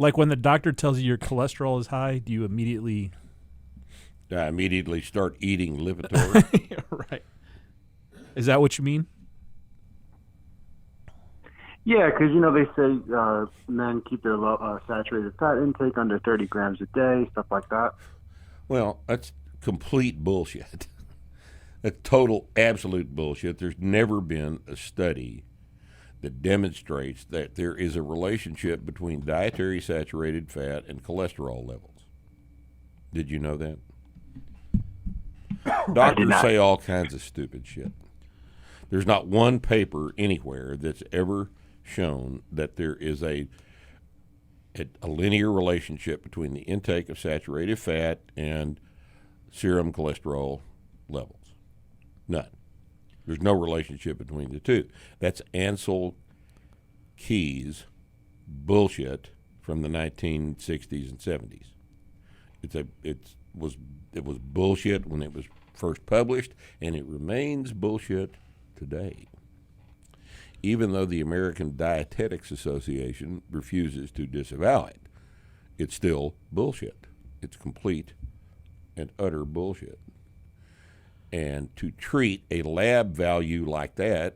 Like when the doctor tells you your cholesterol is high, do you immediately? I immediately start eating Lipitor. Right. Is that what you mean? Yeah, because they say men keep their saturated fat intake under 30 grams a day, stuff like that. Well, that's complete bullshit. That's total, absolute bullshit. There's never been a study that demonstrates that there is a relationship between dietary saturated fat and cholesterol levels. Did you know that? Doctors say all kinds of stupid shit. There's not one paper anywhere that's ever shown that there is a linear relationship between the intake of saturated fat and serum cholesterol levels. None. There's no relationship between the two. That's Ansel Keys bullshit from the 1960s and 70s. It was bullshit when it was first published, and it remains bullshit today. Even though the American Dietetics Association refuses to disavow it, it's still bullshit. It's complete and utter bullshit. And to treat a lab value like that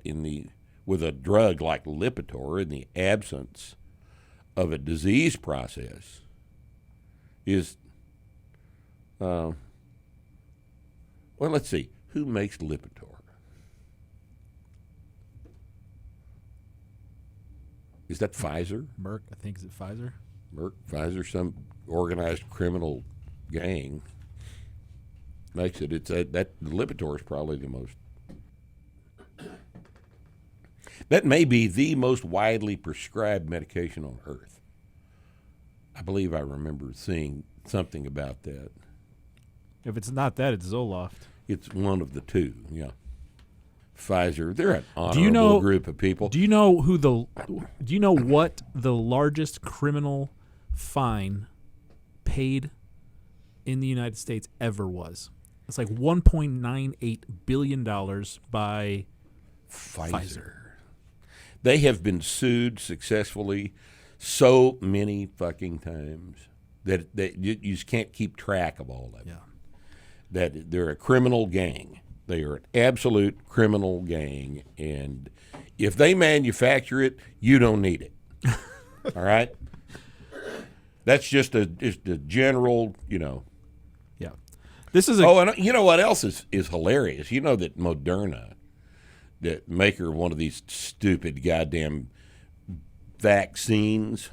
with a drug like Lipitor in the absence of a disease process is, well, let's see. Who makes Lipitor? Is that Pfizer? Merck, I think. Is it Pfizer? Merck, Pfizer, some organized criminal gang makes it. That Lipitor is probably the most. That may be the most widely prescribed medication on earth. I believe I remember seeing something about that. If it's not that, it's Zoloft. It's one of the two, yeah. Pfizer, they're an honorable group of people. Do you know what the largest criminal fine paid in the United States ever was? It's like $1.98 billion by Pfizer. They have been sued successfully so many fucking times that you just can't keep track of all of it. Yeah. That they're a criminal gang. They are an absolute criminal gang, and if they manufacture it, you don't need it. All right? That's just a general, Yeah. This is and you know what else is hilarious? You know that Moderna, the maker of one of these stupid goddamn vaccines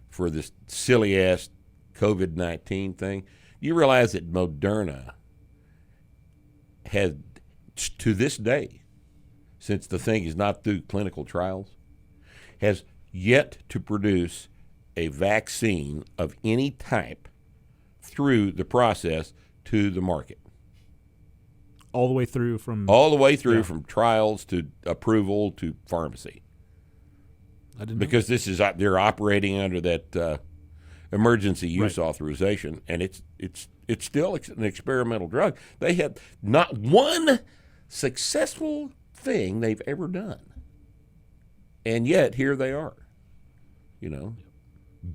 for this silly-ass COVID-19 thing, you realize that Moderna has, to this day, since the thing is not through clinical trials, has yet to produce a vaccine of any type through the process to the market. all the way through from from trials to approval to pharmacy. I didn't know. Because they're operating under that emergency use authorization, and it's still an experimental drug. They have not one successful thing they've ever done, and yet here they are,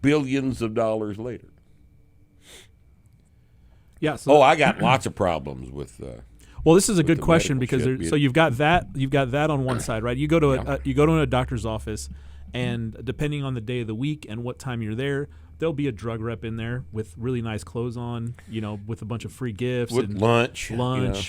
billions of dollars later. Yeah. So I got lots of problems with. Well, this is a good the question medical because shit. so you've got that on one side, right? You go to a doctor's office, and depending on the day of the week and what time you're there, there'll be a drug rep in there with really nice clothes on, with a bunch of free gifts with and lunch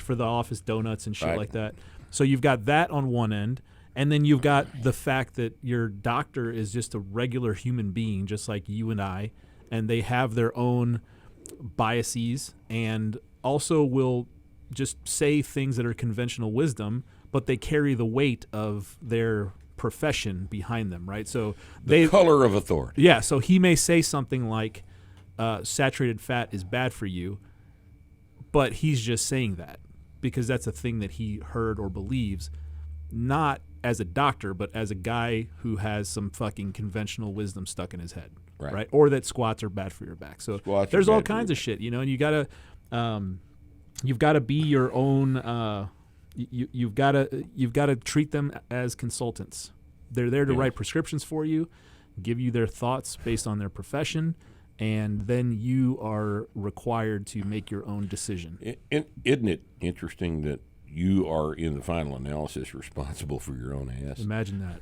for the office, donuts and shit Right. like that. So you've got that on one end, and then you've got the fact that your doctor is just a regular human being, just like you and I, and they have their own biases and also will just say things that are conventional wisdom, but they carry the weight of their profession behind them, right? So the color of authority. Yeah, so he may say something like saturated fat is bad for you, but he's just saying that because that's a thing that he heard or believes, not as a doctor, but as a guy who has some fucking conventional wisdom stuck in his head, right? Or that squats are bad for your back. So there's all kinds of shit, and you gotta you've got to be your own. You've got to treat them as consultants. They're there to write prescriptions for you, give you their thoughts based on their profession, and then you are required to make your own decision. Isn't it interesting that you are, in the final analysis, responsible for your own ass? Imagine that.